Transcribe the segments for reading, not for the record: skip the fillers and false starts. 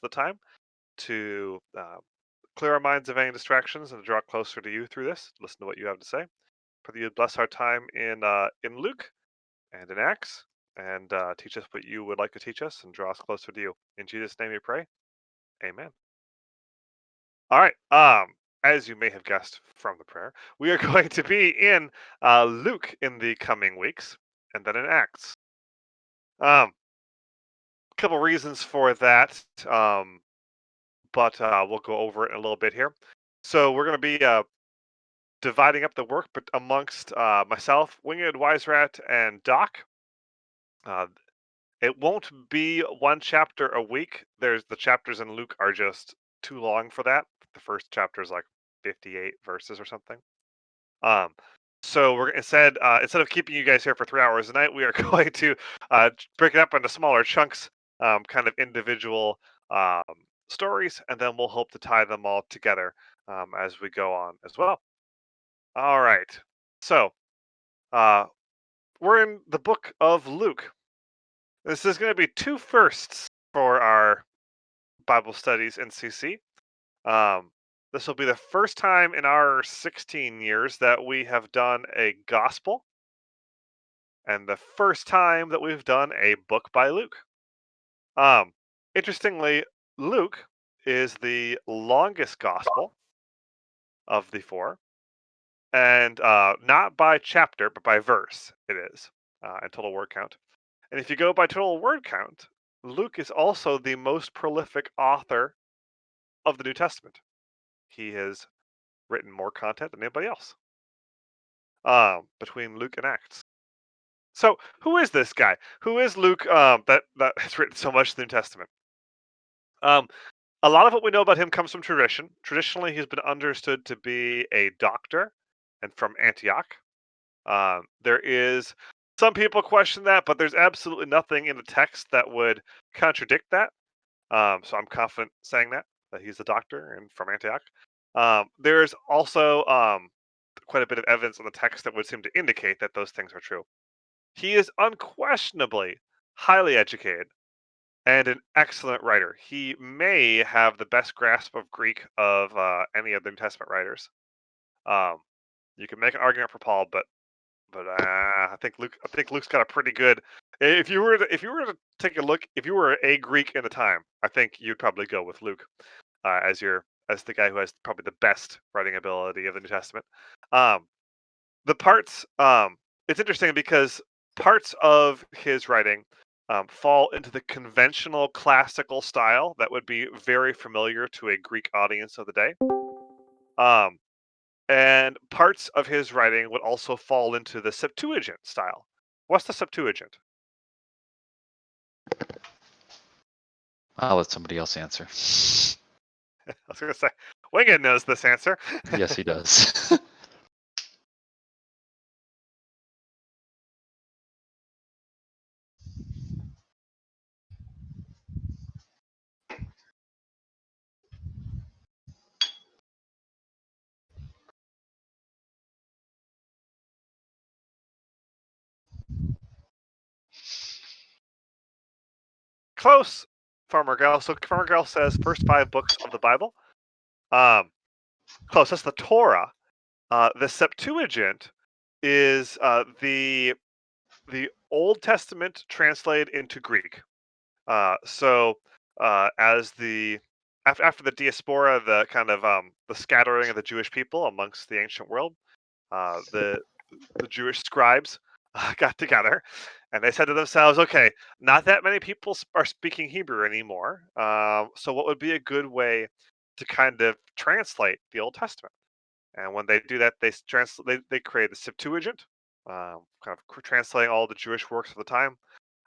of the time to clear our minds of any distractions and to draw closer to you through this. Listen to what you have to say. Pray that you bless our time in Luke and in Acts, and teach us what you would like to teach us and draw us closer to you. In Jesus' name we pray. Amen. All right. As you may have guessed from the prayer, we are going to be in Luke in the coming weeks, and then in Acts. A couple reasons for that, but we'll go over it in a little bit here. So we're going to be dividing up the work, but amongst myself, Winged Wise Rat, and Doc. Uh, it won't be one chapter a week. The chapters in Luke are just too long for that. The first chapter is like 58 verses or something. Um, so we're instead of keeping you guys here for 3 hours a night, we are going to break it up into smaller chunks, kind of individual um, stories, and then we'll hope to tie them all together as we go on as well. All right. So uh, we're in the book of Luke. This is going to be two firsts for our Bible studies in CC. This will be the first time in our 16 years that we have done a gospel, and the first time that we've done a book by Luke. Interestingly, Luke is the longest gospel of the four, and not by chapter, but by verse it is, in total word count. And if you go by total word count, Luke is also the most prolific author of the New Testament. He has written more content than anybody else, between Luke and Acts. So, who is this guy? Who is Luke? That has written so much in the New Testament. A lot of what we know about him comes from tradition. Traditionally, he's been understood to be a doctor, and from Antioch. There is some people question that, but there's absolutely nothing in the text that would contradict that. So I'm confident saying that he's a doctor and from Antioch. There's also quite a bit of evidence in the text that would seem to indicate that those things are true. He is unquestionably highly educated and an excellent writer. He may have the best grasp of Greek of any of the New Testament writers. Um, you can make an argument for Paul, but I think Luke's got a pretty good. If you were to take a look, if you were a Greek in the time, I think you'd probably go with Luke as the guy who has probably the best writing ability of the New Testament. Um, the parts it's interesting because parts of his writing fall into the conventional classical style that would be very familiar to a Greek audience of the day. Um, and parts of his writing would also fall into the Septuagint style. What's the Septuagint? I'll let somebody else answer. I was going to say, Winged knows this answer. Yes, he does. Close, Farmer Gal. So Farmer Gal says first 5 books of the Bible. Close. That's the Torah. The Septuagint is the Old Testament translated into Greek. As the after the diaspora, the kind of the scattering of the Jewish people amongst the ancient world, the Jewish scribes got together, and they said to themselves, "Okay, not that many people are speaking Hebrew anymore. So what would be a good way to kind of translate the Old Testament?" And when they do that, they create the Septuagint, kind of translating all the Jewish works of the time,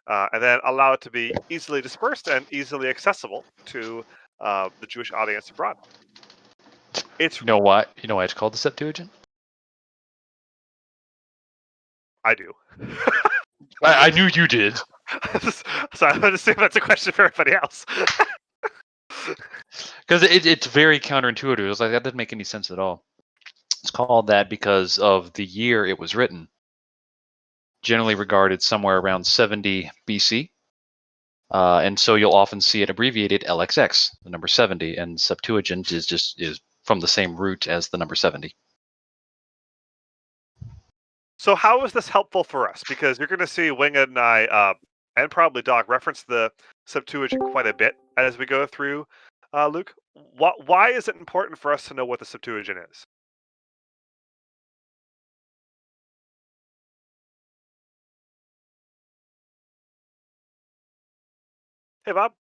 and then allow it to be easily dispersed and easily accessible to the Jewish audience abroad. It's You know why? You know why it's called the Septuagint? I do. I knew you did. So I'm going to assume that's a question for everybody else. Because it's very counterintuitive. It was like, that doesn't make any sense at all. It's called that because of the year it was written. Generally regarded somewhere around 70 BC. And so you'll often see it abbreviated LXX, the number 70, and Septuagint is from the same root as the number 70. So how is this helpful for us? Because you're going to see Wing and I, and probably Doc, reference the Septuagint quite a bit as we go through Luke. Why is it important for us to know what the Septuagint is? Hey, Bob.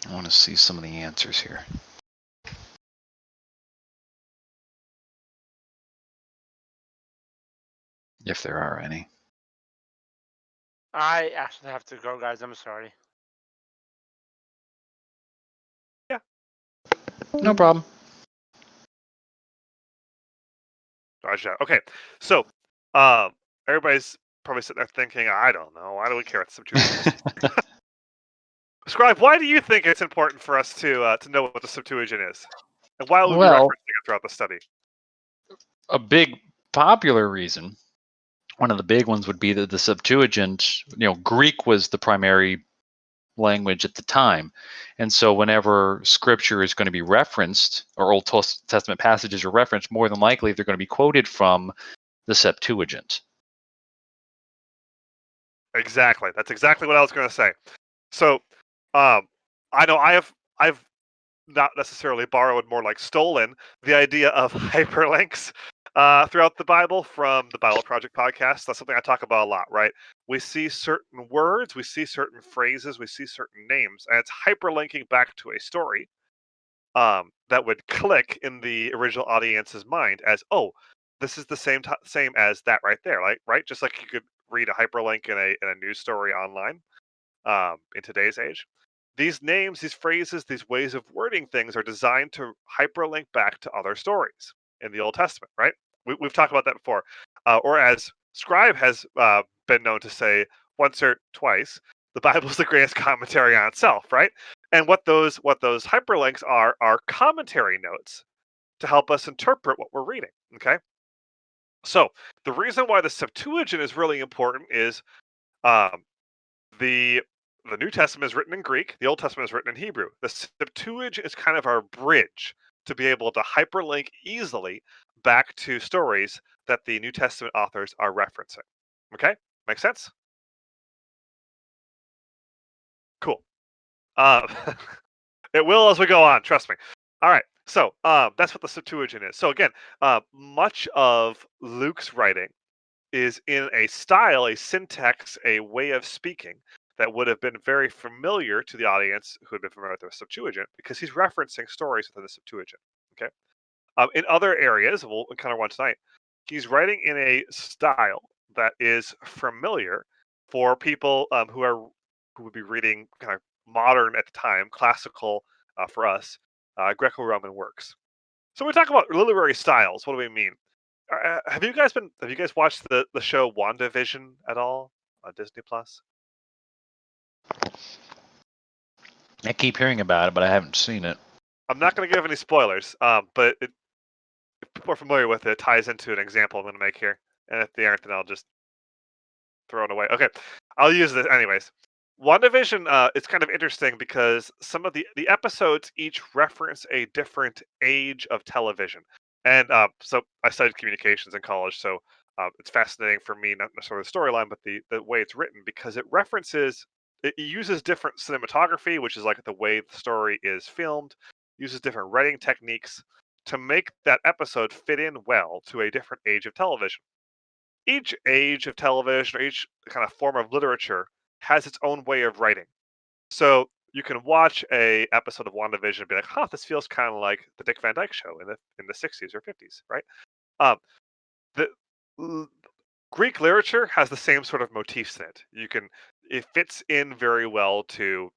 I want to see some of the answers here, if there are any. I actually have to go, guys. I'm sorry. Yeah, No problem. Gotcha. Okay, so um, everybody's probably sitting there thinking, I don't know, why do we care what the Septuagint is? Scribe, why do you think it's important for us to know what the Septuagint is, and why will we be referencing Well, it throughout the study? a big popular reason, one of the big ones would be that the Septuagint, Greek was the primary language at the time. And so whenever scripture is going to be referenced or Old Testament passages are referenced, more than likely they're going to be quoted from the Septuagint. Exactly. That's exactly what I was going to say. So, um, I know I've not necessarily borrowed, more like stolen the idea of hyperlinks throughout the Bible from the Bible Project podcast. That's something I talk about a lot, right? We see certain words, we see certain phrases, we see certain names, and it's hyperlinking back to a story that would click in the original audience's mind as, oh, this is the same as that right there, like right, just like you could read a hyperlink in a news story online in today's age. These names, these phrases, these ways of wording things are designed to hyperlink back to other stories in the Old Testament, right? We've talked about that before. Or as Scribe has been known to say once or twice, the Bible's the greatest commentary on itself, right? And what those hyperlinks are commentary notes to help us interpret what we're reading. Okay, so the reason why the Septuagint is really important is um, the the New Testament is written in Greek, the Old Testament is written in Hebrew. The Septuagint is kind of our bridge to be able to hyperlink easily back to stories that the New Testament authors are referencing. Okay? Make sense? Cool. Uh, it will as we go on, trust me. All right. So that's what the Septuagint is. So again, much of Luke's writing is in a style, a syntax, a way of speaking that would have been very familiar to the audience who had been familiar with the Septuagint because he's referencing stories within the Septuagint. Okay. In other areas, we'll kind of one tonight, he's writing in a style that is familiar for people who would be reading kind of modern at the time, classical for us, Greco-Roman works. So when we talk about literary styles, what do we mean? Have you guys watched the show WandaVision at all on Disney Plus? I keep hearing about it, but I haven't seen it. I'm not going to give any spoilers, but if people are familiar with it, it ties into an example I'm going to make here. And if they aren't, then I'll just throw it away. Okay, I'll use this anyways. WandaVision, it's kind of interesting because some of the episodes each reference a different age of television, and so I studied communications in college, so it's fascinating for me, not necessarily the storyline, but the way it's written because it uses different cinematography, which is like the way the story is filmed, uses different writing techniques to make that episode fit in well to a different age of television. Each age of television or each kind of form of literature has its own way of writing. So you can watch a episode of WandaVision and be like, "Huh, this feels kind of like the Dick Van Dyke Show in the 60s or 50s," right? Um, the l- Greek literature has the same sort of motifs in it. It fits in very well to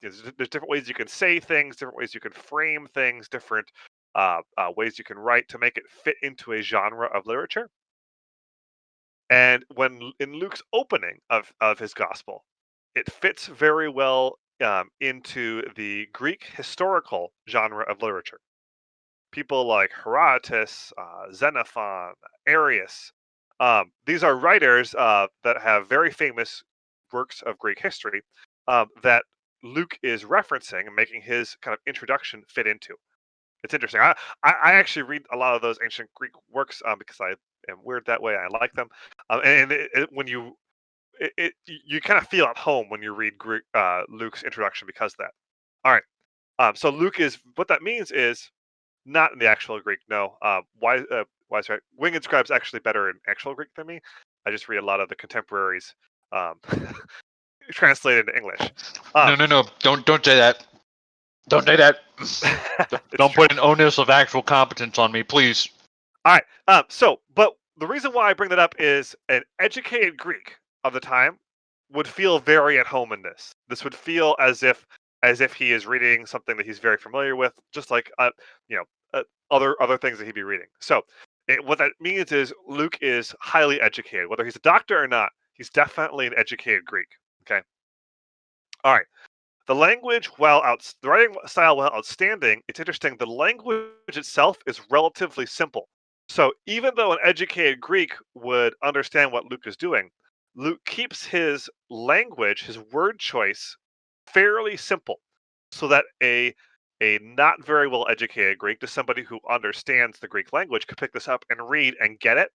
there's different ways you can say things, different ways you can frame things, different ways you can write to make it fit into a genre of literature. And when in Luke's opening of his gospel, it fits very well into the Greek historical genre of literature. people like Herodotus, Xenophon, Arius. These are writers that have very famous works of Greek history that Luke is referencing and making his kind of introduction fit into. It's interesting. I actually read a lot of those ancient Greek works because I am weird that way. I like them, and when you kind of feel at home when you read Greek, Luke's introduction because of that. All right. So Luke is what that means is not in the actual Greek. No. Why is right? Winged Scribe's actually better in actual Greek than me. I just read a lot of the contemporaries um, translated into English. No, no, no! Don't say that. Don't say that. It's Don't true. put an onus of actual competence on me, please. All right. But the reason why I bring that up is an educated Greek of the time would feel very at home in this. This would feel as if he is reading something that he's very familiar with, just like you know, other things that he'd be reading. So, what that means is Luke is highly educated, whether he's a doctor or not. He's definitely an educated Greek. Okay. All right. The writing style, while outstanding, it's interesting. The language itself is relatively simple. So even though an educated Greek would understand what Luke is doing, Luke keeps his language, his word choice, fairly simple, so that a not very well educated Greek, to somebody who understands the Greek language, could pick this up and read and get it.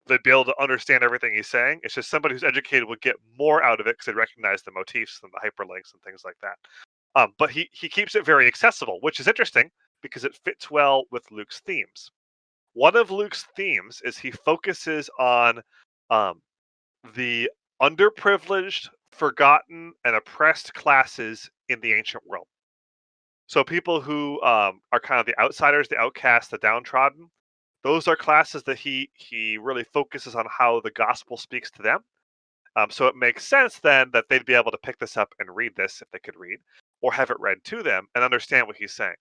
They'd be able to understand everything he's saying. It's just somebody who's educated would get more out of it because they recognize the motifs and the hyperlinks and things like that. But he keeps it very accessible, which is interesting because it fits well with Luke's themes. One of Luke's themes is he focuses on um, the underprivileged, forgotten, and oppressed classes in the ancient world. So people who are kind of the outsiders, the outcasts, the downtrodden. Those are classes that he really focuses on how the gospel speaks to them. So it makes sense then that they'd be able to pick this up and read this if they could read, or have it read to them and understand what he's saying.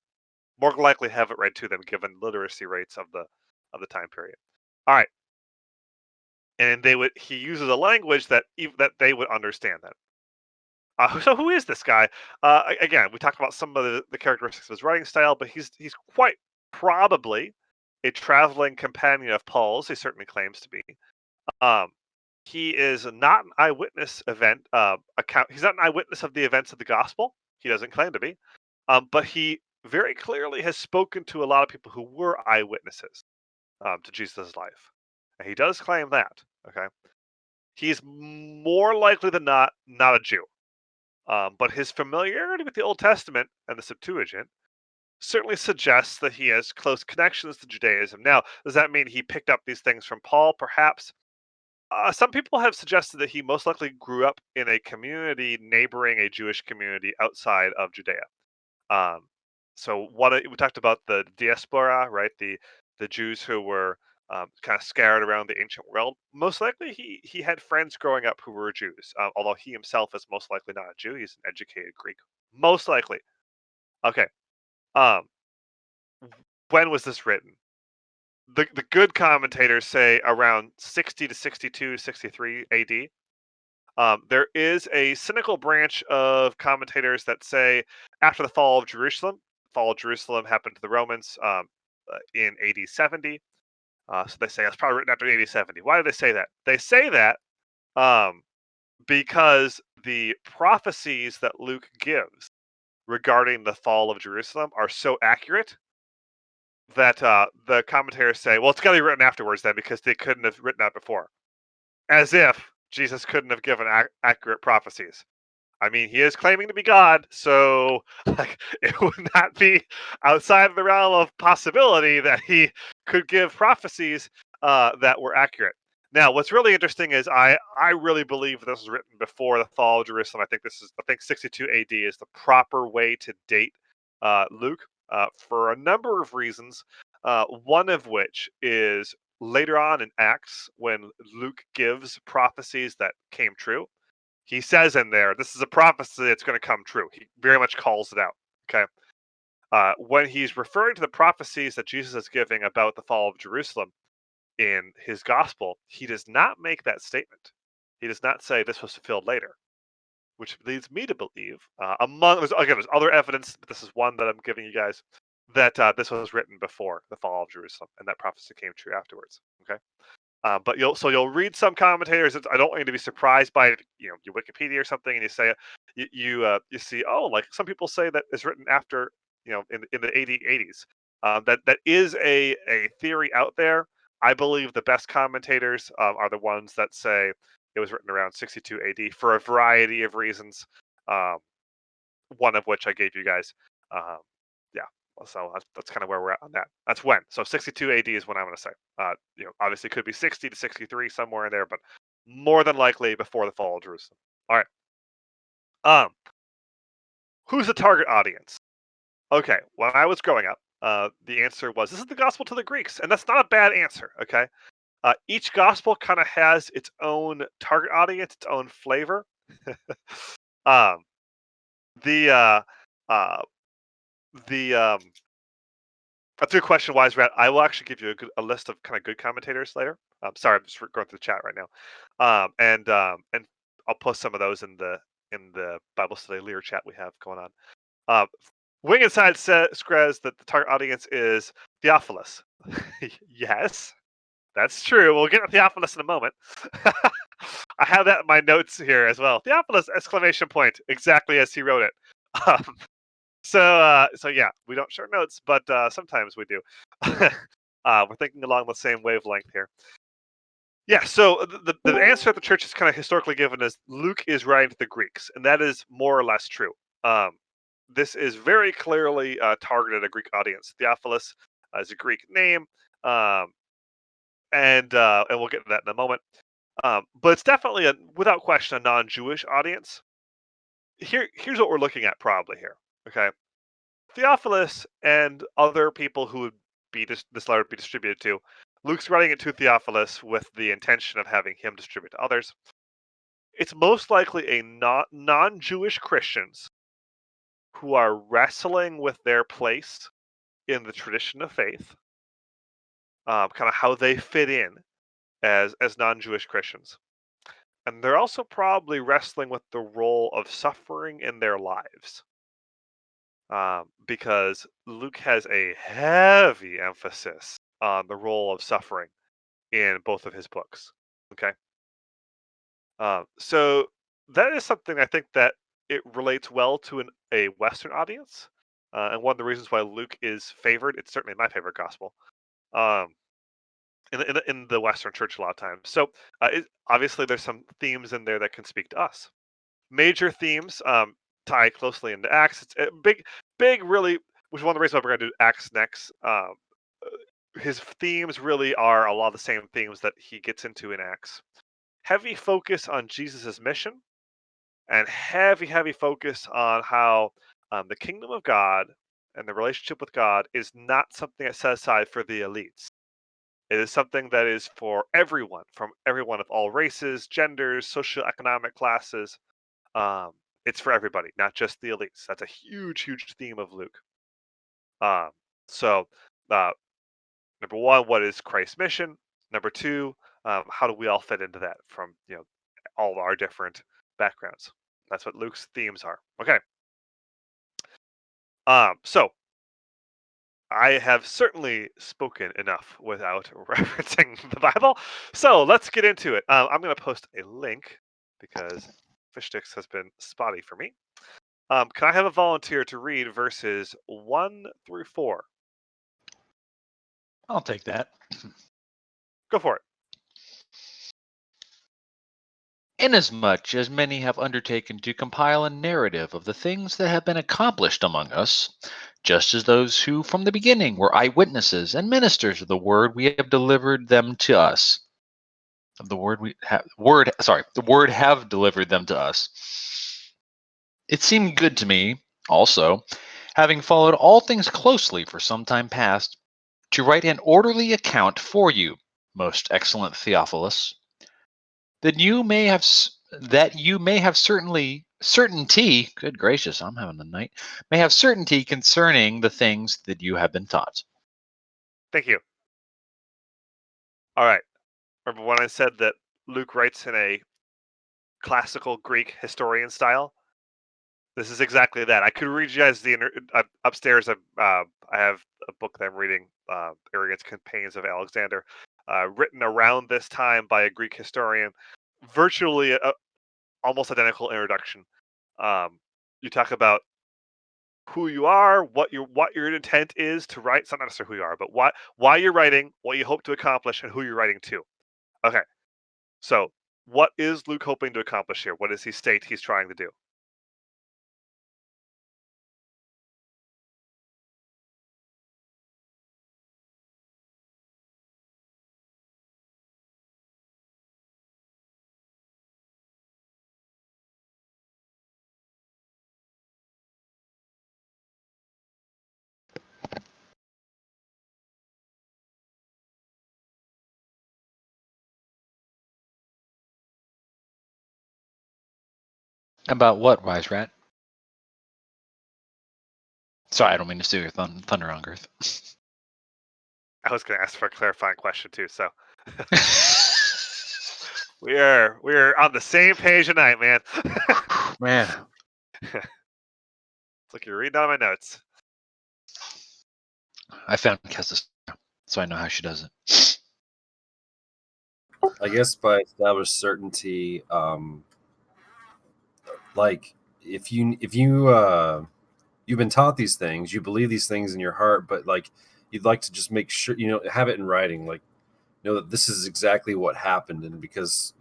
More likely have it read to them given literacy rates of the time period. All right, and he uses a language that they would understand then. So who is this guy? Again, we talked about some of the characteristics of his writing style, but he's quite probably a traveling companion of Paul's. He certainly claims to be. Um, he is not an eyewitness event account. He's not an eyewitness of the events of the gospel. He doesn't claim to be. But he very clearly has spoken to a lot of people who were eyewitnesses to Jesus' life. And he does claim that. Okay, he's more likely than not a Jew. But his familiarity with the Old Testament and the Septuagint certainly suggests that he has close connections to Judaism. Now, does that mean he picked up these things from Paul? Perhaps. Some people have suggested that he most likely grew up in a community neighboring a Jewish community outside of Judea. Um, so we talked about the diaspora, right? The Jews who were kind of scattered around the ancient world. Most likely, he had friends growing up who were Jews. Although he himself is most likely not a Jew, he's an educated Greek. Most likely. Okay. Um, when was this written? The good commentators say around 60 to 62, 63 AD. There is a cynical branch of commentators that say after the fall of Jerusalem. Fall of Jerusalem happened to the Romans in AD 70. So they say it's probably written after AD 70. Why do they say that? They say that um, because the prophecies that Luke gives regarding the fall of Jerusalem are so accurate that the commentators say, well, it's got to be written afterwards then because they couldn't have written that before. As if Jesus couldn't have given accurate prophecies. I mean, he is claiming to be God, so like, it would not be outside of the realm of possibility that he could give prophecies that were accurate. Now, what's really interesting is I really believe this was written before the fall of Jerusalem. I think 62 AD is the proper way to date Luke for a number of reasons. One of which is later on in Acts when Luke gives prophecies that came true. He says in there, this is a prophecy that's going to come true. He very much calls it out. Okay. When he's referring to the prophecies that Jesus is giving about the fall of Jerusalem in his gospel, he does not make that statement. He does not say this was fulfilled later, which leads me to believe, there's other evidence, but this is one that I'm giving you guys, that this was written before the fall of Jerusalem, and that prophecy came true afterwards. Okay. But you'll read some commentators. I don't want you to be surprised by it, your Wikipedia or something, and you say you see, oh, like some people say that it's written after, in the AD 80s. That is a theory out there. I believe the best commentators are the ones that say it was written around 62 AD for a variety of reasons. Um, one of which I gave you guys. Um, yeah, so that's kind of where we're at on that. That's when. So 62 AD is when I'm going to say. Obviously it could be 60 to 63 somewhere in there, but more than likely before the fall of Jerusalem. All right. Um, who's the target audience? Okay, when I was growing up, the answer was this is the gospel to the Greeks, and that's not a bad answer. Okay, each gospel kind of has its own target audience, its own flavor. um, the uh, uh, the That's a good question, Wise Rat. I will actually give you a list of kind of good commentators later. Sorry, I'm just going through the chat right now, and I'll post some of those in the Bible study leader chat we have going on. Um, Wing Inside says Screz that the target audience is Theophilus. Yes, that's true. We'll get to Theophilus in a moment. I have that in my notes here as well. Theophilus! Exclamation point! Exactly as he wrote it. Um, so yeah, we don't share notes, but sometimes we do. We're thinking along the same wavelength here. Yeah. So the answer that the church is kind of historically given is Luke is writing to the Greeks, and that is more or less true. Um, this is very clearly targeted a Greek audience. Theophilus is a Greek name, um, and we'll get to that in a moment. But it's definitely without question, a non-Jewish audience. Here's what we're looking at probably here. Okay. Theophilus and other people who would be this letter would be distributed to. Luke's writing it to Theophilus with the intention of having him distribute to others. It's most likely a non-Jewish Christians who are wrestling with their place in the tradition of faith, kind of how they fit in as non-Jewish Christians, and they're also probably wrestling with the role of suffering in their lives. Because Luke has a heavy emphasis on the role of suffering in both of his books. Okay, so that is something I think that it relates well to a Western audience, and one of the reasons why Luke is favored. It's certainly my favorite gospel. Um, in the Western Church a lot of times. So obviously there's some themes in there that can speak to us. Major themes tie closely into Acts. It's a big, really, which is one of the reasons why we're going to do Acts next. His themes really are a lot of the same themes that he gets into in Acts. Heavy focus on Jesus' mission, and heavy focus on how the kingdom of God and the relationship with God is not something that's set aside for the elites. It is something that is for everyone, from everyone of all races, genders, socioeconomic classes. Um, it's for everybody, not just the elites. That's a huge theme of Luke. Um, so, uh, number one, what is Christ's mission? Number two, how do we all fit into that from all of our different backgrounds? That's what Luke's themes are. Okay. So I have certainly spoken enough without referencing the Bible. So let's get into it. I'm going to post a link because Fishsticks has been spotty for me. Can I have a volunteer to read verses 1 through 4? I'll take that. Go for it. Inasmuch as many have undertaken to compile a narrative of the things that have been accomplished among us, just as those who from the beginning were eyewitnesses and ministers of the word we have delivered them to us. Of the the word have delivered them to us. It seemed good to me, also, having followed all things closely for some time past, to write an orderly account for you, most excellent Theophilus, that you may have certainty. Good gracious, I'm having a night. May have certainty concerning the things that you have been taught. Thank you. All right. Remember when I said that Luke writes in a classical Greek historian style? This is exactly that. I could read you guys the upstairs. I have a book that I'm reading, Arrogance Campaigns of Alexander, written around this time by a Greek historian. Virtually almost identical introduction. You talk about who you are, what your intent is to write. It's not necessarily who you are, but why you're writing, what you hope to accomplish, and who you're writing to. Okay, so what is Luke hoping to accomplish here? What does he state he's trying to do? About what, Wise Rat? Sorry, I don't mean to steal your thunder on Girth. I was going to ask for a clarifying question too. So we're on the same page tonight, man. Man, It's like you're reading out my notes. I found Kessa's, so I know how she does it. I guess by established certainty, like if you've been taught these things, you believe these things in your heart, but like you'd like to just make sure have it in writing, like that this is exactly what happened, and because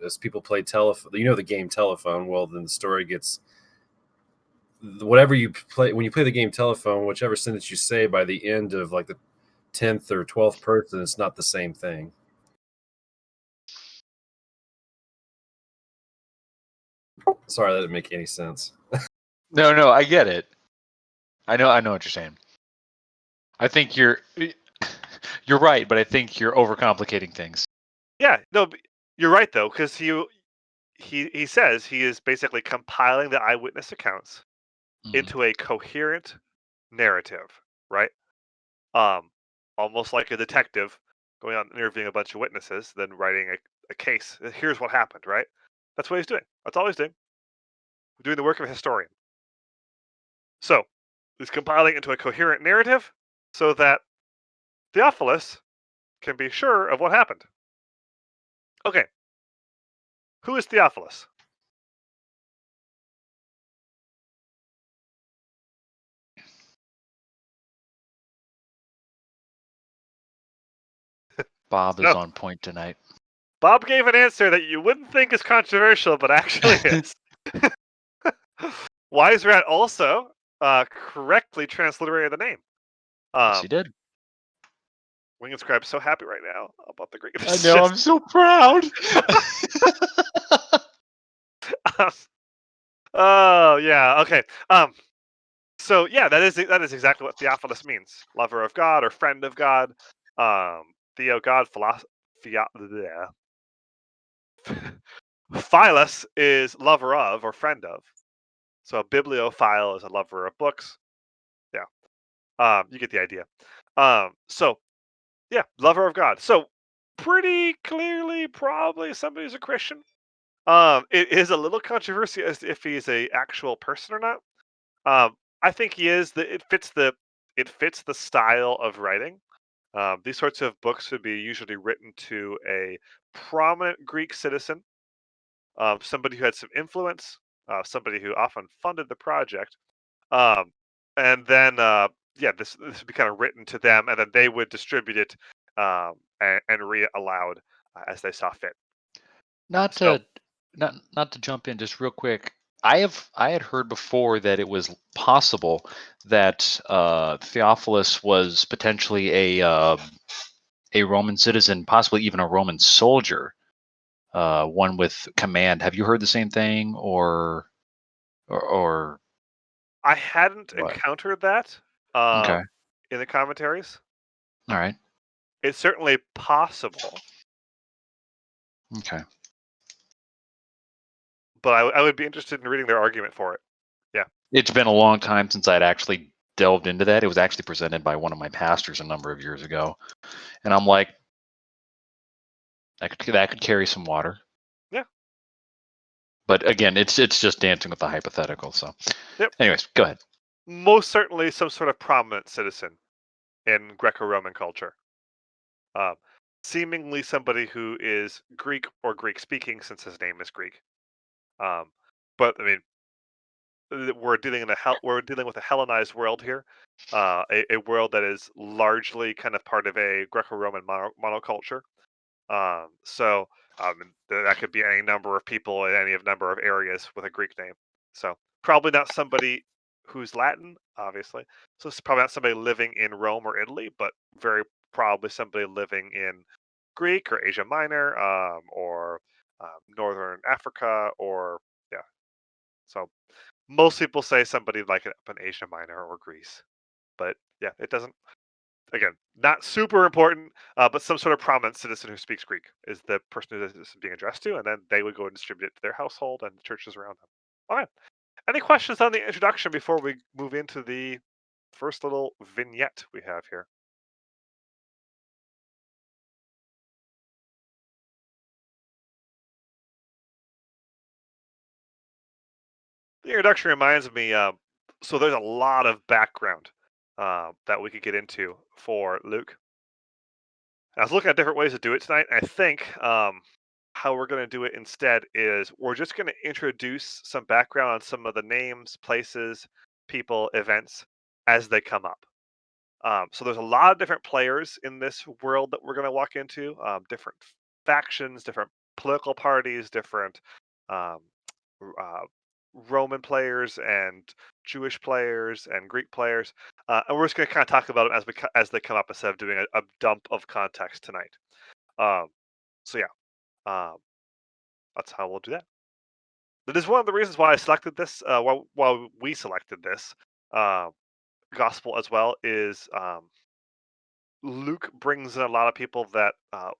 as people play telephone, the game telephone, well then the story gets whatever you play when you play the game telephone, whichever sentence you say by the end of like the 10th or 12th person, it's not the same thing. Sorry, that didn't make any sense. No, I get it. I know what you're saying. I think you're right, but I think you're overcomplicating things. Yeah, no, you're right though, because he says he is basically compiling the eyewitness accounts into a coherent narrative, right? Almost like a detective going out and interviewing a bunch of witnesses, then writing a case. Here's what happened, right? That's what he's doing. That's all he's doing. We're doing the work of a historian. So he's compiling into a coherent narrative so that Theophilus can be sure of what happened. Okay. Who is Theophilus? Bob is No. on point tonight. Bob gave an answer that you wouldn't think is controversial, but actually is. Wise Rat also correctly transliterated the name. Yes, he did. Winged Scribe's so happy right now about the Greek. I know, I'm so proud. Oh yeah, okay. So yeah, that is exactly what Theophilus means: lover of God or friend of God. Theo God, Philos is lover of or friend of. So a bibliophile is a lover of books. Yeah, you get the idea. So yeah, lover of God. So pretty clearly, probably somebody who's a Christian. It is a little controversial as to if he's a actual person or not. I think he is. It fits the style of writing. These sorts of books would be usually written to a prominent Greek citizen, somebody who had some influence, somebody who often funded the project, um, and then this would be kind of written to them, and then they would distribute it and read it aloud as they saw fit. Not So to jump in just real quick. I had heard before that it was possible that Theophilus was potentially a Roman citizen, possibly even a Roman soldier, one with command. Have you heard the same thing, or I hadn't what? encountered that Okay, in the commentaries. all right, It's certainly possible, okay. but I would be interested in reading their argument for it. Yeah. It's been a long time since I'd actually delved into that. It was actually presented by one of my pastors a number of years ago, and I'm like, that could carry some water. Yeah. But again, it's just dancing with the hypothetical. So, Yep. anyways, go ahead. Most certainly some sort of prominent citizen in Greco-Roman culture. Um, Seemingly somebody who is Greek or Greek-speaking, since his name is Greek. But I mean, we're we're dealing with a Hellenized world here, a world that is largely kind of part of a Greco-Roman monoculture. So that could be any number of people in any number of areas with a Greek name. So probably not somebody who's Latin, obviously. So it's probably not somebody living in Rome or Italy, but very probably somebody living in Greek or Asia Minor, or Northern Africa, or yeah. So most people say somebody like up in Asia Minor or Greece, but yeah, it doesn't. Again, not super important, but some sort of prominent citizen who speaks Greek is the person who this is being addressed to, and then they would go and distribute it to their household and the churches around them. All right. Any questions on the introduction before we move into the first little vignette we have here? The introduction reminds me. So there's a lot of background that we could get into for Luke. I was looking at different ways to do it tonight. And I think how we're going to do it instead is we're just going to introduce some background on some of the names, places, people, events as they come up. So there's a lot of different players in this world that we're going to walk into, different factions, different political parties, different um, uh, Roman players and Jewish players and Greek players, and we're just going to kind of talk about them as they come up instead of doing a dump of context tonight. Um, so yeah, um, that's how we'll do that. That is one of the reasons why I selected this. Why we selected this uh, gospel as well is Luke brings in a lot of people that a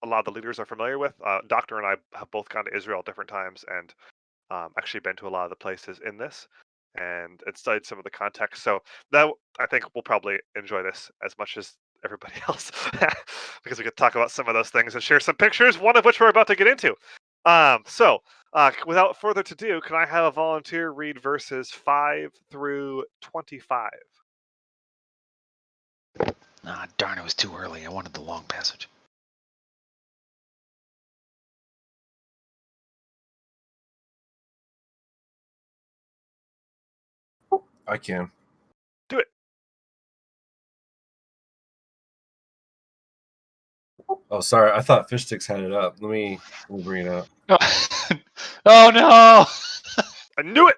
lot of the leaders are familiar with. Doctor and I have both gone to Israel at different times and actually been to a lot of the places in this and studied some of the context. So that I think we'll probably enjoy this as much as everybody else because we could talk about some of those things and share some pictures, one of which we're about to get into. Without further ado, can I have a volunteer read verses 5 through 25? Ah, darn, it was too early. I wanted the long passage. I can. Do it. Oh, sorry. I thought Fish Sticks had it up. Let me bring it up. Oh no! I knew it.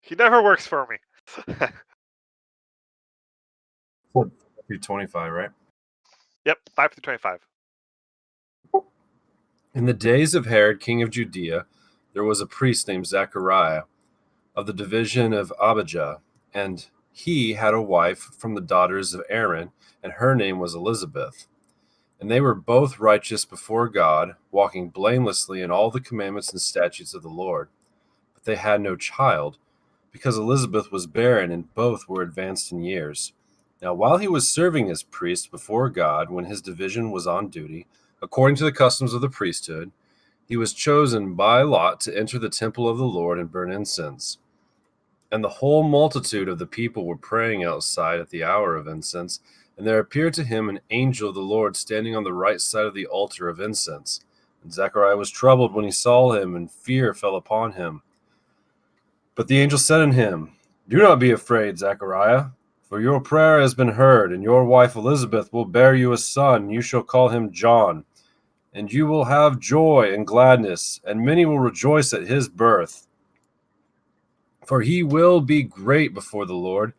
He never works for me. 25, right? Yep, 5 through 25. In the days of Herod, king of Judea, there was a priest named Zechariah of the division of Abijah, and he had a wife from the daughters of Aaron, and her name was Elizabeth. And they were both righteous before God, walking blamelessly in all the commandments and statutes of the Lord. But they had no child, because Elizabeth was barren, and both were advanced in years. Now, while he was serving as priest before God, when his division was on duty, according to the customs of the priesthood, he was chosen by lot to enter the temple of the Lord and burn incense. And the whole multitude of the people were praying outside at the hour of incense, and there appeared to him an angel of the Lord standing on the right side of the altar of incense. And Zechariah was troubled when he saw him, and fear fell upon him. But the angel said unto him, Do not be afraid, Zechariah, for your prayer has been heard, and your wife Elizabeth will bear you a son, and you shall call him John. And you will have joy and gladness, and many will rejoice at his birth. For he will be great before the Lord,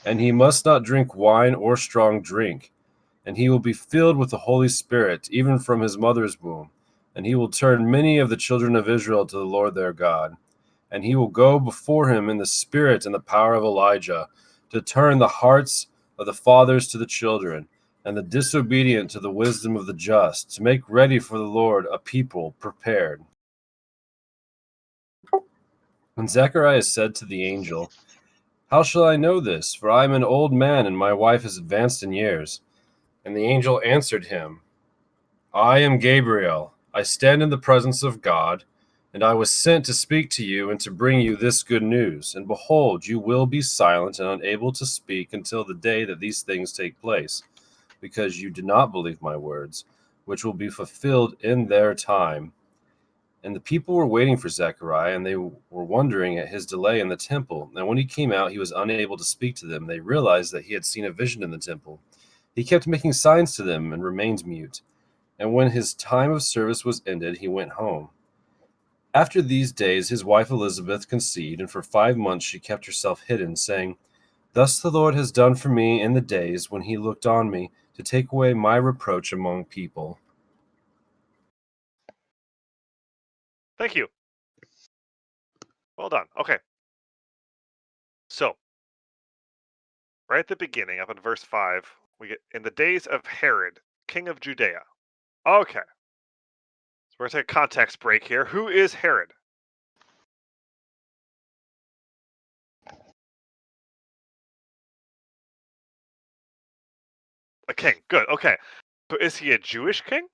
and he must not drink wine or strong drink. And he will be filled with the Holy Spirit, even from his mother's womb. And he will turn many of the children of Israel to the Lord their God. And he will go before him in the spirit and the power of Elijah, to turn the hearts of the fathers to the children, and the disobedient to the wisdom of the just, to make ready for the Lord a people prepared. And Zechariah said to the angel, How shall I know this? For I am an old man, and my wife is advanced in years. And the angel answered him, I am Gabriel. I stand in the presence of God, and I was sent to speak to you and to bring you this good news. And behold, you will be silent and unable to speak until the day that these things take place, because you did not believe my words, which will be fulfilled in their time. And the people were waiting for Zechariah, and they were wondering at his delay in the temple. And when he came out, he was unable to speak to them. They realized that he had seen a vision in the temple. He kept making signs to them and remained mute. And when his time of service was ended, he went home. After these days, his wife Elizabeth conceived, and for 5 months she kept herself hidden, saying, Thus the Lord has done for me in the days when he looked on me to take away my reproach among people. Thank you. Well done. Okay. So, right at the beginning, up in verse 5, we get in the days of Herod, king of Judea. Okay. So we're going to take a context break here. Who is Herod? A king. Good. Okay. So is he a Jewish king?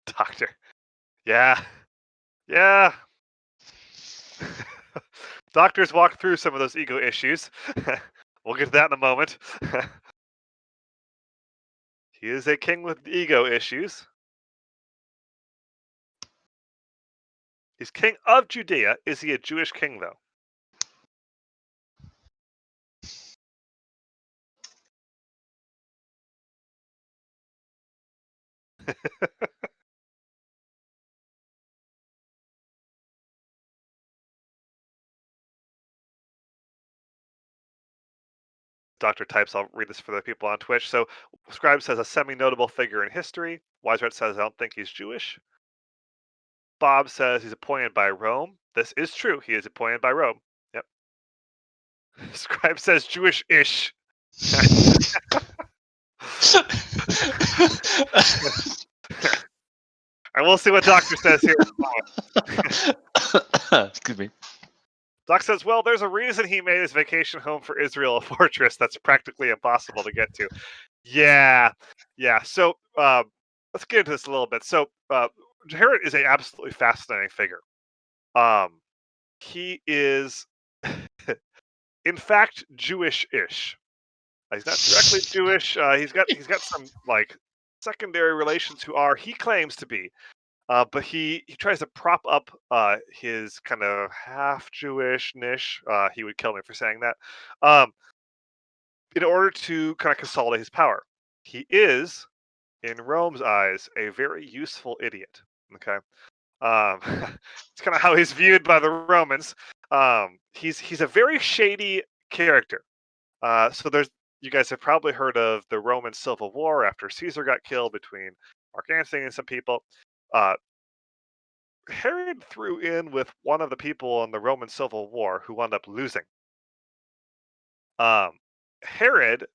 Doctor. Yeah. Yeah. Doctors walk through some of those ego issues. We'll get to that in a moment. He is a king with ego issues. He's king of Judea. Is he a Jewish king, though? Doctor types, I'll read this for the people on Twitch. So, Scribe says a semi-notable figure in history. Wiserat says I don't think he's Jewish. Bob says he's appointed by Rome. This is true. He is appointed by Rome. Yep. Scribe says Jewish-ish. And we'll see what Doctor says here. Excuse me. Doc says, well, there's a reason he made his vacation home for Israel a fortress that's practically impossible to get to. Yeah. So let's get into this a little bit. So Herod is an absolutely fascinating figure. He is, in fact, Jewish-ish. He's not directly Jewish. He's got some like secondary relations who are, he claims to be. But he tries to prop up his kind of half Jewish niche. He would kill me for saying that. Um, in order to kind of consolidate his power, he is, in Rome's eyes, a very useful idiot. Okay, it's kind of how he's viewed by the Romans. He's a very shady character. So there's, you guys have probably heard of the Roman Civil War after Caesar got killed between Mark Antony and some people. Uh, Herod threw in with one of the people in the Roman Civil War who wound up losing. Um, Herod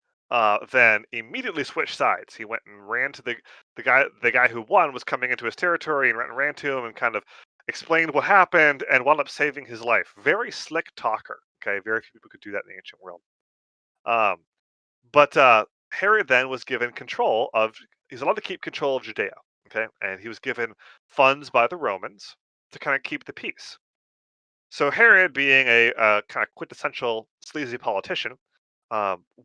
then immediately switched sides. He went and ran to the guy who won was coming into his territory and ran to him and kind of explained what happened and wound up saving his life. Very slick talker. Okay, very few people could do that in the ancient world. Um, but Herod then was given control of. He's allowed to keep control of Judea. Okay, and he was given funds by the Romans to kind of keep the peace. So Herod, being a kind of quintessential sleazy politician,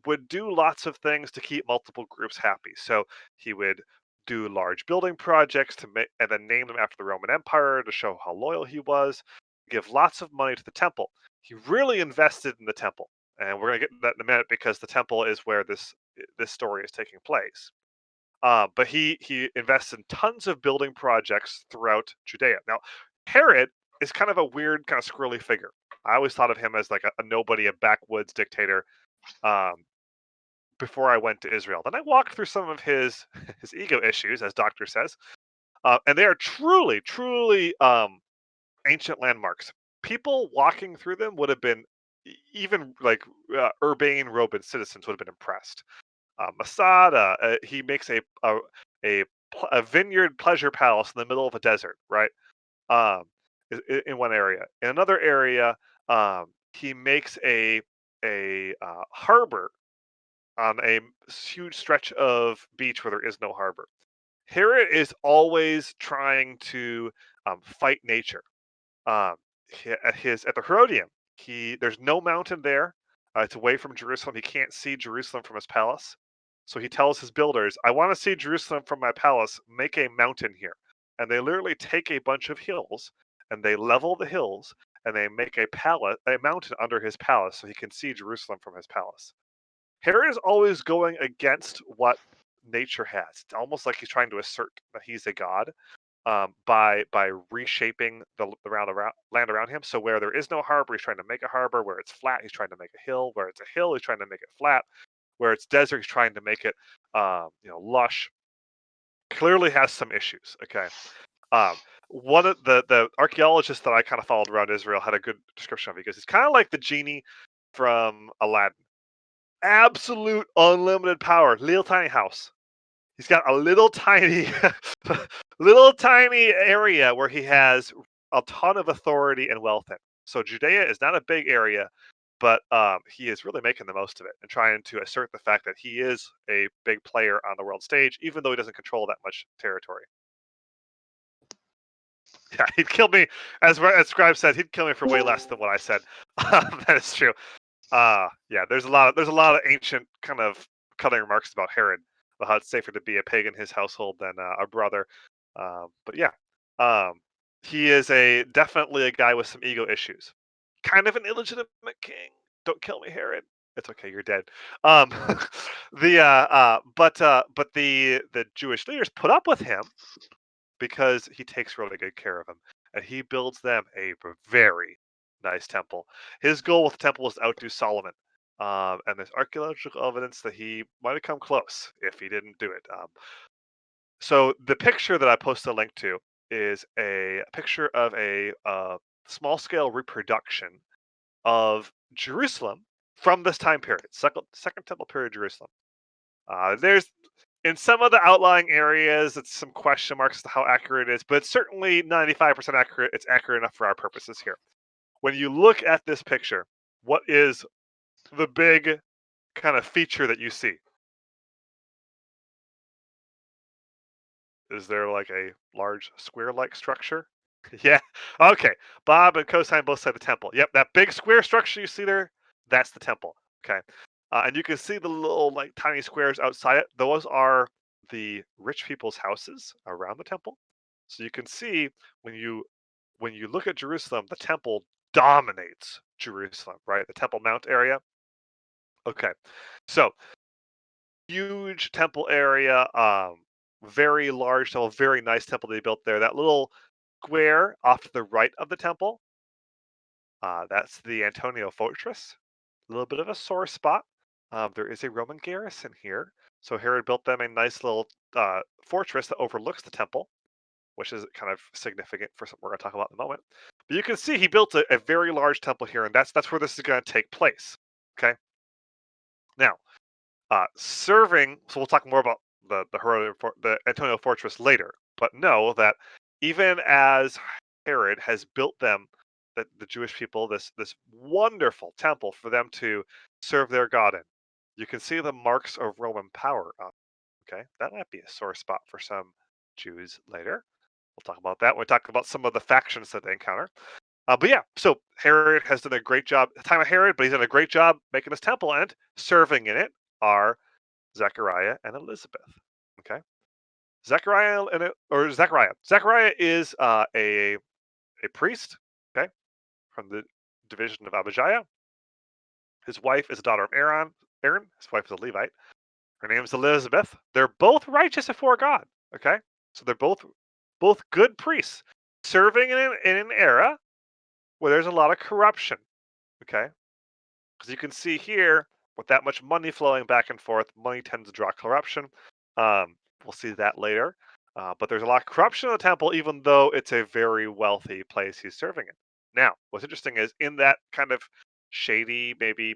would do lots of things to keep multiple groups happy. So he would do large building projects to make, and then name them after the Roman Empire to show how loyal he was. Give lots of money to the temple. He really invested in the temple, and we're going to get to that in a minute because the temple is where this story is taking place. But he invests in tons of building projects throughout Judea. Now, Herod is kind of a weird, kind of squirrely figure. I always thought of him as like a nobody, a backwoods dictator. Um, before I went to Israel, then I walked through some of his his ego issues, as Doctor says, and they are truly ancient landmarks. People walking through them would have been even like urbane Roman citizens would have been impressed. Masada, he makes a a vineyard pleasure palace in the middle of a desert, right? Um, in one area. In another area, he makes a harbor on a huge stretch of beach where there is no harbor. Herod is always trying to fight nature. Um, at the Herodium, there's no mountain there. It's away from Jerusalem. He can't see Jerusalem from his palace. So he tells his builders, "I want to see Jerusalem from my palace. Make a mountain here." And they literally take a bunch of hills and they level the hills and they make a mountain under his palace so he can see Jerusalem from his palace. Herod is always going against what nature has. It's almost like he's trying to assert that he's a god by reshaping the land around him. So where there is no harbor, he's trying to make a harbor. Where it's flat, he's trying to make a hill. Where it's a hill, he's trying to make it flat. Where it's desert, he's trying to make it lush. Clearly has some issues. Okay. One of the archaeologists that I kind of followed around Israel had a good description of it because he's kind of like the genie from Aladdin. Absolute unlimited power, little tiny house. He's got a little tiny, little tiny area where he has a ton of authority and wealth in. So Judea is not a big area, but he is really making the most of it and trying to assert the fact that he is a big player on the world stage, even though he doesn't control that much territory. Yeah, he'd kill me, as Scribe said, he'd kill me for way less than what I said. That is true. Yeah, there's a lot of ancient kind of cutting remarks about Herod, about how it's safer to be a pig in his household than a brother. But yeah, um, he is definitely a guy with some ego issues. Kind of an illegitimate king. Don't kill me, Herod. It's okay, you're dead. Um, but the Jewish leaders put up with him because he takes really good care of them, and he builds them a very nice temple. His goal with the temple was to outdo Solomon, and there's archaeological evidence that he might have come close if he didn't do it. So the picture that I posted a link to is a picture of a small-scale reproduction of Jerusalem from this time period, second temple period Jerusalem. There's in some of the outlying areas, it's some question marks as to how accurate it is, but it's certainly 95% accurate. It's accurate enough for our purposes here. When you look at this picture, what is the big kind of feature that you see? Is there like a large square-like structure? Yeah. Okay. Bob and Cosine both said the temple. Yep, that big square structure you see there, that's the temple. Okay. And you can see the little like tiny squares outside it. Those are the rich people's houses around the temple. So you can see when you look at Jerusalem, the temple dominates Jerusalem, right? The Temple Mount area. Okay. So huge temple area, very large temple, very nice temple they built there. That little square off to the right of the temple, that's the Antonio Fortress. A little bit of a sore spot. There is a Roman garrison here, so Herod built them a nice little fortress that overlooks the temple, which is kind of significant for something we're going to talk about in a moment. But you can see he built a very large temple here, and that's where this is going to take place. Okay. Now, serving. So we'll talk more about the Antonio Fortress later. But know that even as Herod has built them, the Jewish people, this wonderful temple for them to serve their God in, you can see the marks of Roman power. Okay, that might be a sore spot for some Jews later. We'll talk about that when we talk about some of the factions that they encounter. But yeah, so Herod has done a great job. The time of Herod, but he's done a great job making this temple, and serving in it are Zechariah and Elizabeth. Okay, Zechariah or Zechariah. Zechariah is a priest. Okay, from the division of Abijah. His wife is a daughter of Aaron. His wife is a Levite. Her name is Elizabeth. They're both righteous before God. Okay, so they're both good priests serving in an era where there's a lot of corruption. Okay, because you can see here with that much money flowing back and forth, money tends to draw corruption. We'll see that later. But there's a lot of corruption in the temple, even though it's a very wealthy place he's serving in. Now, what's interesting is in that kind of shady, maybe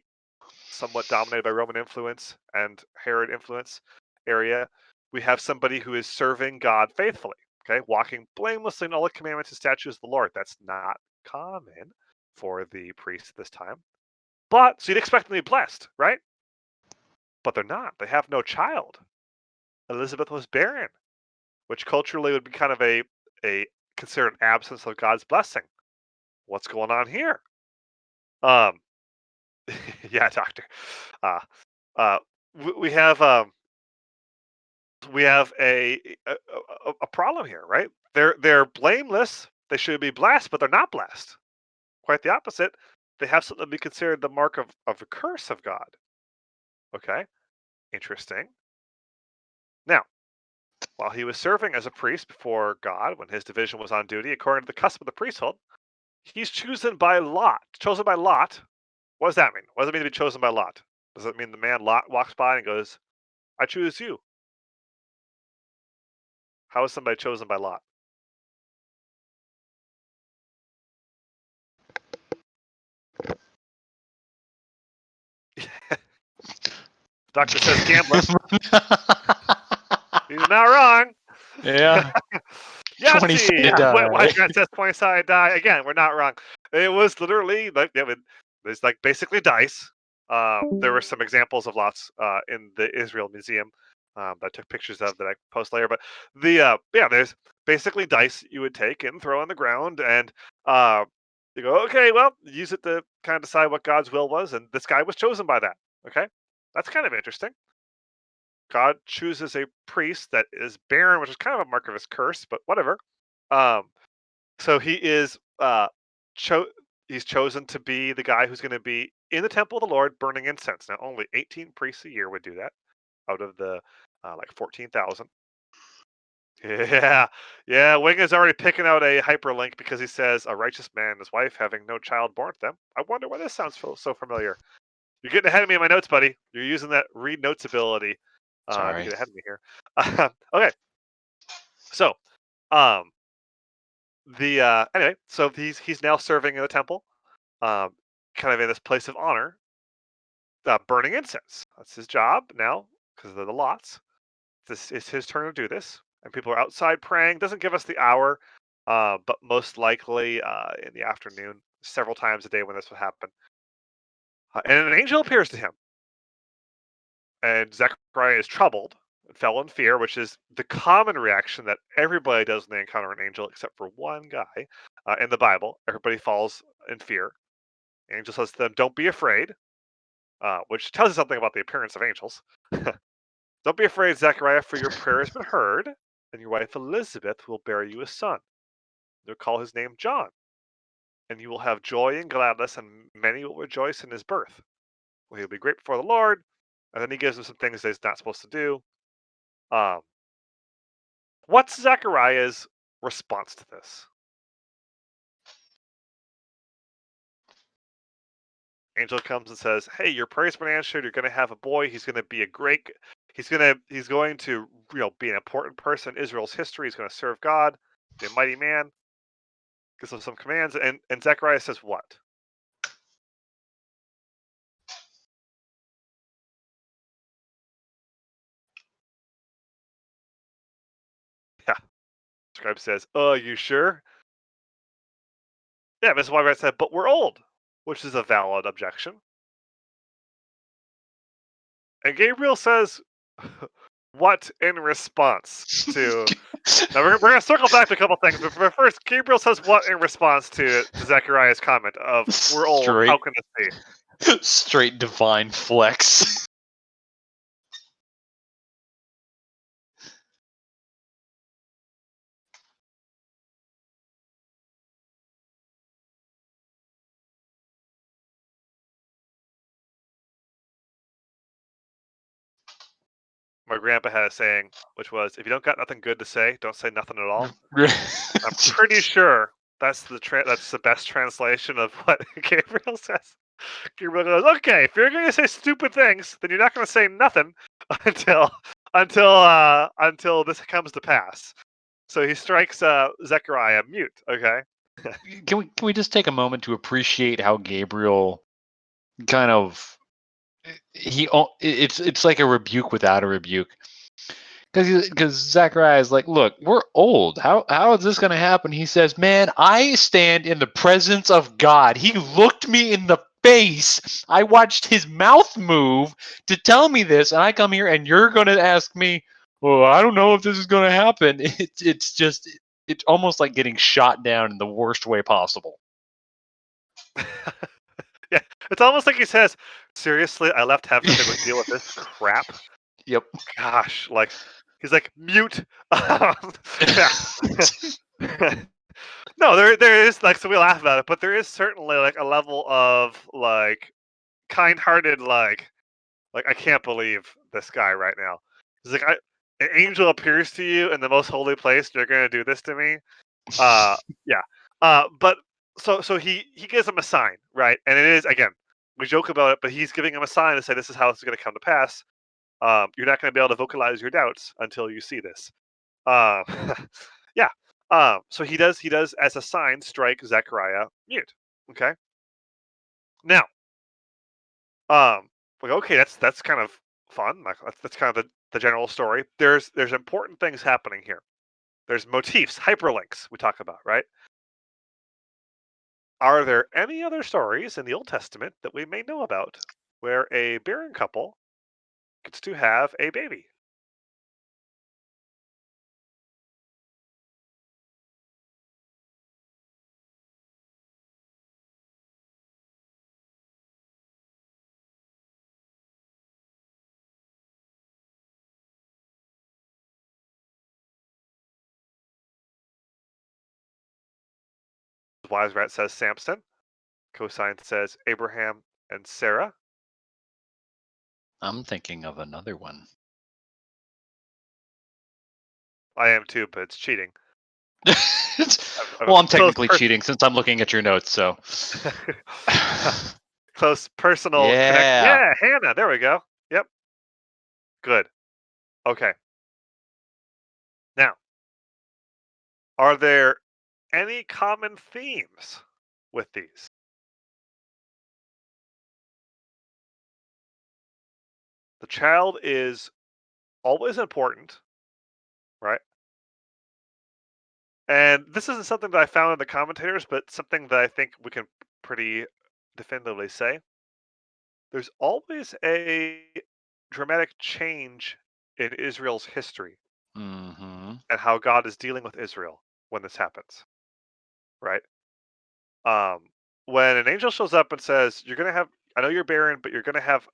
somewhat dominated by Roman influence and Herod influence area, we have somebody who is serving God faithfully, okay, walking blamelessly in all the commandments and statutes of the Lord. That's not common for the priests at this time. But so you'd expect them to be blessed, right? but they're not. They have no child. Elizabeth was barren, which culturally would be kind of a considered absence of God's blessing. What's going on here? Um, yeah, doctor. Uh, uh, we have a problem here, right? They're blameless. They should be blessed, but they're not blessed. Quite the opposite. They have something to be considered the mark of a curse of God. Okay, interesting. Now, while he was serving as a priest before God, when his division was on duty, according to the custom of the priesthood, he's chosen by lot. Chosen by lot. What does that mean? What does it mean to be chosen by lot? Does it mean the man Lot walks by and goes, "I choose you"? How is somebody chosen by lot? Doctor says gambler. He's not wrong. Yeah. 20 Yahtzee! sided die. White man says 20-sided die. Again, we're not wrong. It was literally like there's like basically dice. There were some examples of lots in the Israel Museum that I took pictures of that I post later. But there's basically dice you would take and throw on the ground, and you go, okay, well, use it to kind of decide what God's will was, and this guy was chosen by that. Okay, that's kind of interesting. God chooses a priest that is barren, which is kind of a mark of his curse, but whatever. Um, so he is he's chosen to be the guy who's going to be in the temple of the Lord burning incense. Now, only 18 priests a year would do that out of the like 14,000. Yeah, yeah. Wing is already picking out a hyperlink because he says a righteous man and his wife having no child born to them. I wonder why this sounds so familiar. You're getting ahead of me in my notes, buddy. You're using that read notes ability to Sorry. get ahead of me here. Okay, so um, anyway, so he's now serving in the temple, um, kind of in this place of honor, burning incense. That's his job now because of the lots. This is his turn to do this, and people are outside praying. Doesn't give us the hour, but most likely in the afternoon, several times a day when this would happen. And an angel appears to him, and Zechariah is troubled and fell in fear, which is the common reaction that everybody does when they encounter an angel, except for one guy in the Bible. Everybody falls in fear. The angel says to them, "Don't be afraid," which tells you something about the appearance of angels. "Don't be afraid, Zechariah, for your prayer has been heard, and your wife Elizabeth will bear you a son. You'll call his name John, and you will have joy and gladness, and many will rejoice in his birth. Well, he'll be great before the Lord." And then he gives him some things that he's not supposed to do. Um, what's Zechariah's response to this? Angel comes and says, "Hey, your prayer's been answered. You're going to have a boy. He's going to be he's going to be an important person in Israel's history. He's going to serve God, be a mighty man." Gives him some commands, and Zechariah says what? Yeah. Scribe says, you sure?" Yeah, Mrs. Wyright said, "But we're old," which is a valid objection. And Gabriel says, what in response to... Now, we're going to circle back to a couple things, but first, Gabriel says what in response to Zechariah's comment of, "We're old, how can this be?" Straight divine flex. My grandpa had a saying, which was, "If you don't got nothing good to say, don't say nothing at all." I'm pretty sure that's the best translation of what Gabriel says. Gabriel goes, "Okay, if you're going to say stupid things, then you're not going to say nothing until this comes to pass." So he strikes Zechariah mute. Okay. Can we just take a moment to appreciate how Gabriel kind of it's like a rebuke without a rebuke, because Zechariah is like, "Look, we're old. How is this going to happen?" He says, "Man, I stand in the presence of God. He looked me in the face. I watched his mouth move to tell me this, and I come here and you're going to ask me, well, I don't know if this is going to happen. It's almost like getting shot down in the worst way possible. Yeah, it's almost like he says, "Seriously, I left heaven to go deal with this crap." Yep. Gosh, like he's like mute. Yeah. No, there is like so we laugh about it, but there is certainly like a level of like kind-hearted like I can't believe this guy right now. He's like an angel appears to you in the most holy place. You're gonna do this to me. Yeah. But so he gives him a sign, right? And it is again, we joke about it, but he's giving him a sign to say this is how it's going to come to pass. You're not going to be able to vocalize your doubts until you see this. Um, yeah. So he does as a sign strike Zechariah mute. Okay. Now, like okay, that's kind of fun. Like that's kind of the general story. There's important things happening here. There's motifs, hyperlinks we talk about, right? Are there any other stories in the Old Testament that we may know about where a barren couple gets to have a baby? Wise Rat says Samson. Cosine says Abraham and Sarah. I'm thinking of another one. I am too, but it's cheating. Well, I'm Close, technically cheating since I'm looking at your notes, so. close personal connection. Yeah. Yeah, Hannah. There we go. Yep. Good. Okay. Now, are there any common themes with these? The child is always important, right? And this isn't something that I found in the commentators, but something that I think we can pretty definitively say. There's always a dramatic change in Israel's history Mm-hmm. and how God is dealing with Israel when this happens, right? Um, when an angel shows up and says, "You're gonna have, I know you're barren, but you're gonna have,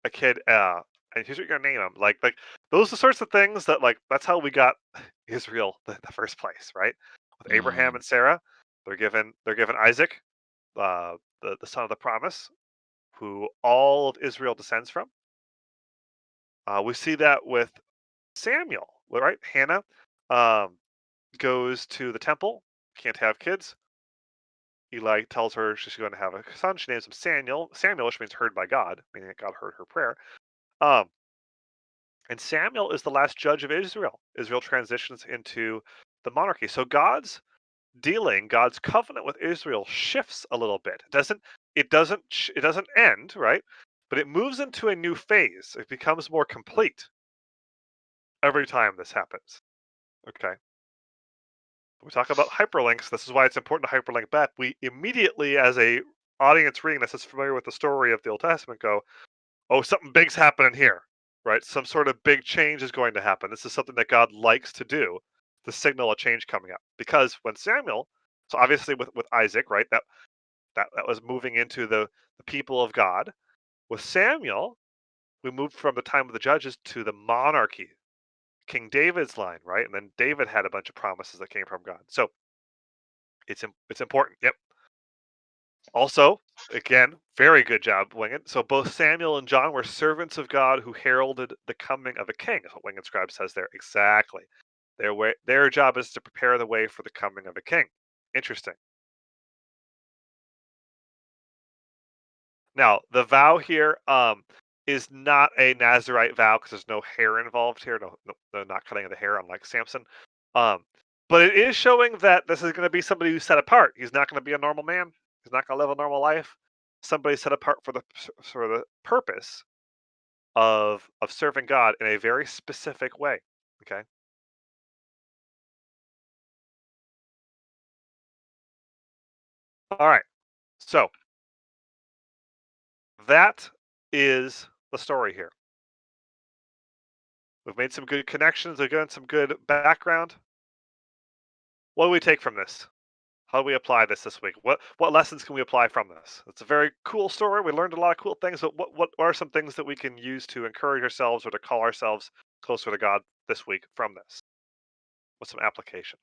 a kid, and here's what you're gonna name him." Like those are the sorts of things that like that's how we got Israel in the first place, right? With Abraham Mm. and Sarah, they're given Isaac, the son of the promise, who all of Israel descends from. We see that with Samuel, right? Hannah um, goes to the temple, can't have kids. Eli tells her she's going to have a son. She names him Samuel, which means heard by God, meaning that God heard her prayer. Um, and Samuel is the last judge of Israel. Israel transitions into the monarchy. So God's covenant with Israel shifts a little bit. It doesn't end, right? But it moves into a new phase. It becomes more complete every time this happens. Okay. We talk about hyperlinks. This is why it's important to hyperlink back. We immediately, as a audience reading this is familiar with the story of the Old Testament, go, "Oh, something big's happening here, right? Some sort of big change is going to happen. This is something that God likes to do to signal a change coming up." Because when Samuel, so obviously with Isaac, right, that was moving into the people of God. With Samuel, we moved from the time of the judges to the monarchy, King David's line, right? And then David had a bunch of promises that came from God. So it's important. Yep. Also, again, very good job, Winged. So both Samuel and John were servants of God who heralded the coming of a king. Is what Winged Scribe says there. Exactly. Their job is to prepare the way for the coming of a king. Interesting. Now, the vow here is not a Nazarite vow because there's no hair involved here. No, not cutting of the hair, unlike Samson. Um, but it is showing that this is going to be somebody who's set apart. He's not going to be a normal man. He's not going to live a normal life. Somebody set apart for the purpose of serving God in a very specific way. Okay. All right. So that is the story here. We've made some good connections. We've gotten some good background. What do we take from this? How do we apply this week? What lessons can we apply from this? It's a very cool story. We learned a lot of cool things, but what are some things that we can use to encourage ourselves or to call ourselves closer to God this week from this? What's some application?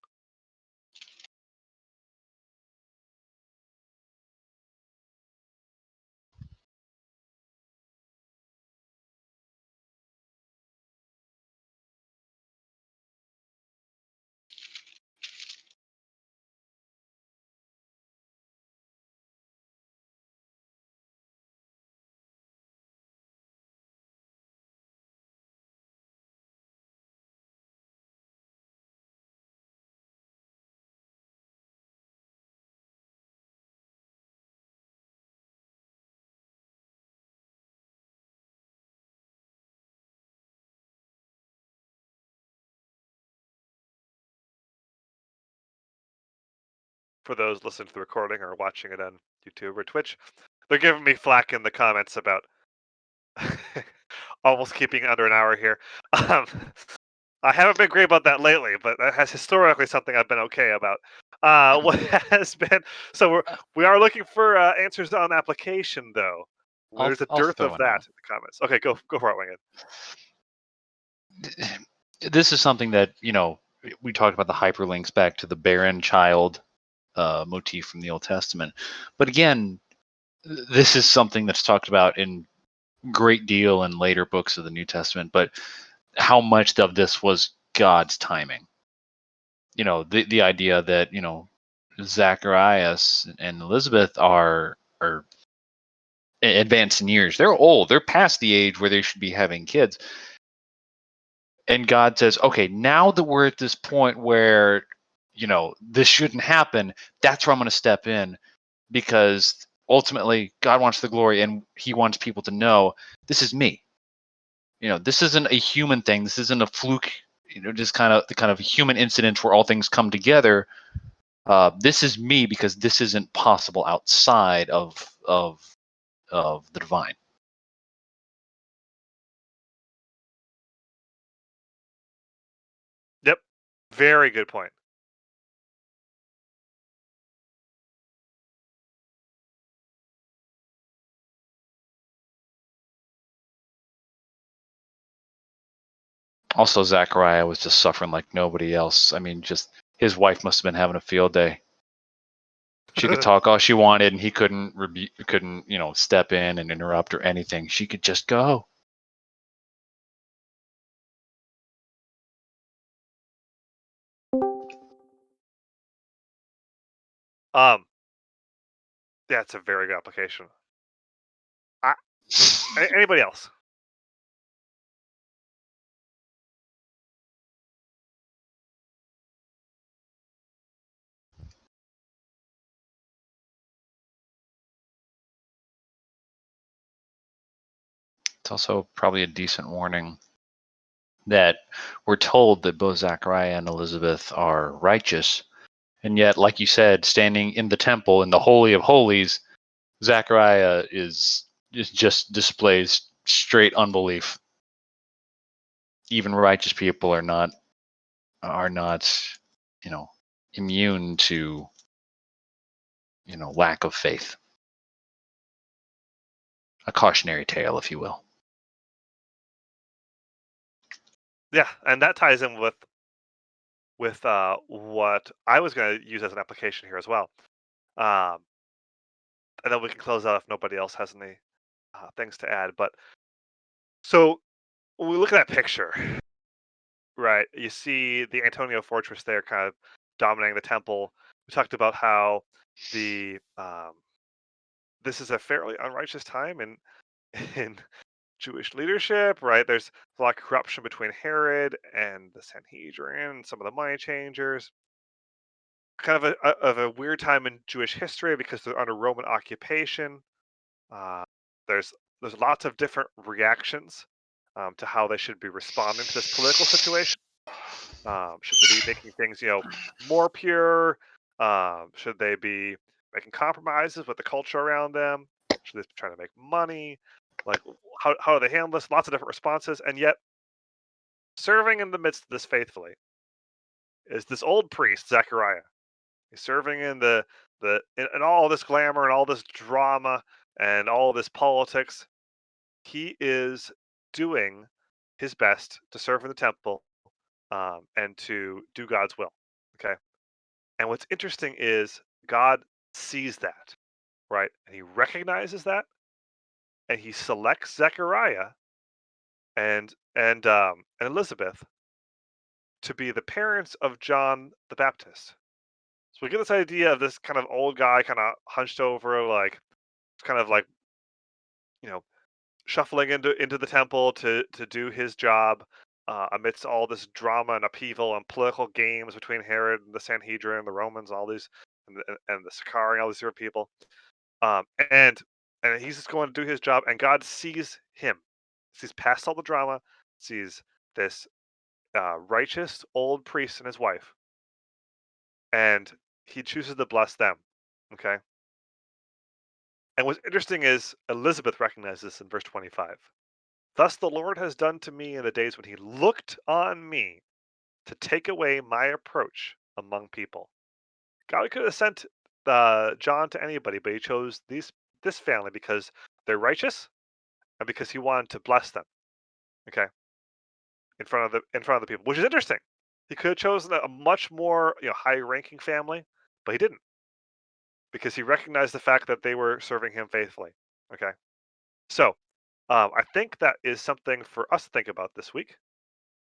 For those listening to the recording or watching it on YouTube or Twitch, they're giving me flack in the comments about almost keeping under an hour here. Um, I haven't been great about that lately, but that has historically something I've been okay about. What has been we are looking for answers on application though. There's a I'll dearth throw of one that out. in the comments. Okay, go for it, Winged. This is something that we talked about the hyperlinks back to the barren child motif from the Old Testament, but again, this is something that's talked about in great deal in later books of the New Testament. But how much of this was God's timing? The idea that Zacharias and Elizabeth are advanced in years. They're old. They're past the age where they should be having kids. And God says, okay, now that we're at this point where, this shouldn't happen, that's where I'm going to step in, because ultimately God wants the glory and he wants people to know this is me. This isn't a human thing. This isn't a fluke, just kind of the kind of human incident where all things come together. This is me, because this isn't possible outside of the divine. Yep, very good point. Also, Zachariah was just suffering like nobody else. I mean, just his wife must have been having a field day. She could talk all she wanted, and he couldn't step in and interrupt or anything. She could just go. Yeah, it's a very good application. Anybody else? It's also probably a decent warning that we're told that both Zachariah and Elizabeth are righteous, and yet, like you said, standing in the temple in the Holy of Holies, Zachariah is just displays straight unbelief. Even righteous people are not immune to lack of faith. A cautionary tale, if you will. Yeah, and that ties in with what I was going to use as an application here as well. Um, and then we can close out if nobody else has any things to add. But so when we look at that picture, right? You see the Antonio Fortress there, kind of dominating the temple. We talked about how the this is a fairly unrighteous time in in Jewish leadership, right? There's a lot of corruption between Herod and the Sanhedrin, and some of the money changers. Kind of a weird time in Jewish history because they're under Roman occupation. Uh, there's there's lots of different reactions to how they should be responding to this political situation. Should they be making things, more pure? Should they be making compromises with the culture around them? Should they try to make money? Like, how do they handle this? Lots of different responses, and yet serving in the midst of this faithfully is this old priest Zechariah. He's serving in in all this glamour and all this drama and all this politics. He is doing his best to serve in the temple, and to do God's will. Okay. And what's interesting is God sees that, right? And he recognizes that, and he selects Zechariah and Elizabeth to be the parents of John the Baptist. So we get this idea of this kind of old guy, kind of hunched over, like kind of like you know shuffling into the temple to do his job, amidst all this drama and upheaval and political games between Herod and the Sanhedrin, the Romans, all these, and the Sicarii, all these different people. Um, and and he's just going to do his job, and God sees him, sees past all the drama, sees this righteous old priest and his wife, and he chooses to bless them. Okay. And what's interesting is Elizabeth recognizes this in verse 25. Thus the Lord has done to me in the days when he looked on me to take away my approach among people. God could have sent John to anybody, but he chose this family because they're righteous and because he wanted to bless them. Okay, in front of the people, which is interesting. He could have chosen a much more high-ranking family, but he didn't because he recognized the fact that they were serving him faithfully. Okay, so I think that is something for us to think about this week.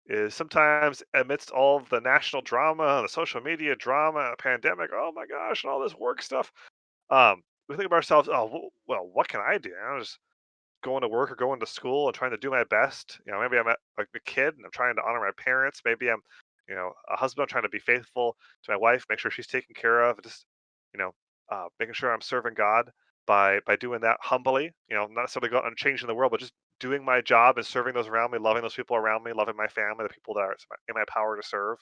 Is sometimes amidst all of the national drama, the social media drama, pandemic, oh my gosh, and all this work stuff, we think of ourselves, oh, well, what can I do? I'm just going to work or going to school and trying to do my best. Maybe I'm a kid and I'm trying to honor my parents. Maybe I'm, a husband, I'm trying to be faithful to my wife, make sure she's taken care of, just, you know, making sure I'm serving God by doing that humbly. Not necessarily going and changing the world, but just doing my job and serving those around me, loving those people around me, loving my family, the people that are in my power to serve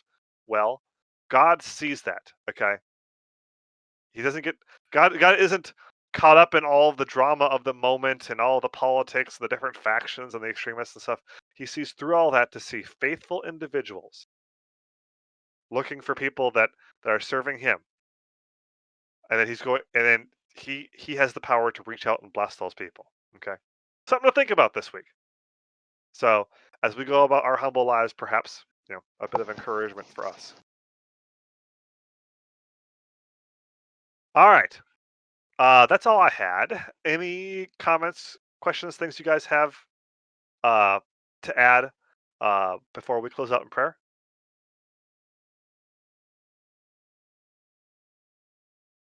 well. God sees that. Okay, he doesn't get God isn't caught up in all the drama of the moment and all the politics, the different factions and the extremists and stuff. He sees through all that to see faithful individuals looking for people that are serving him, and then he has the power to reach out and bless those people. Okay, something to think about this week. So as we go about our humble lives, perhaps a bit of encouragement for us. All right. That's all I had. Any comments, questions, things you guys have uh, to add before we close out in prayer?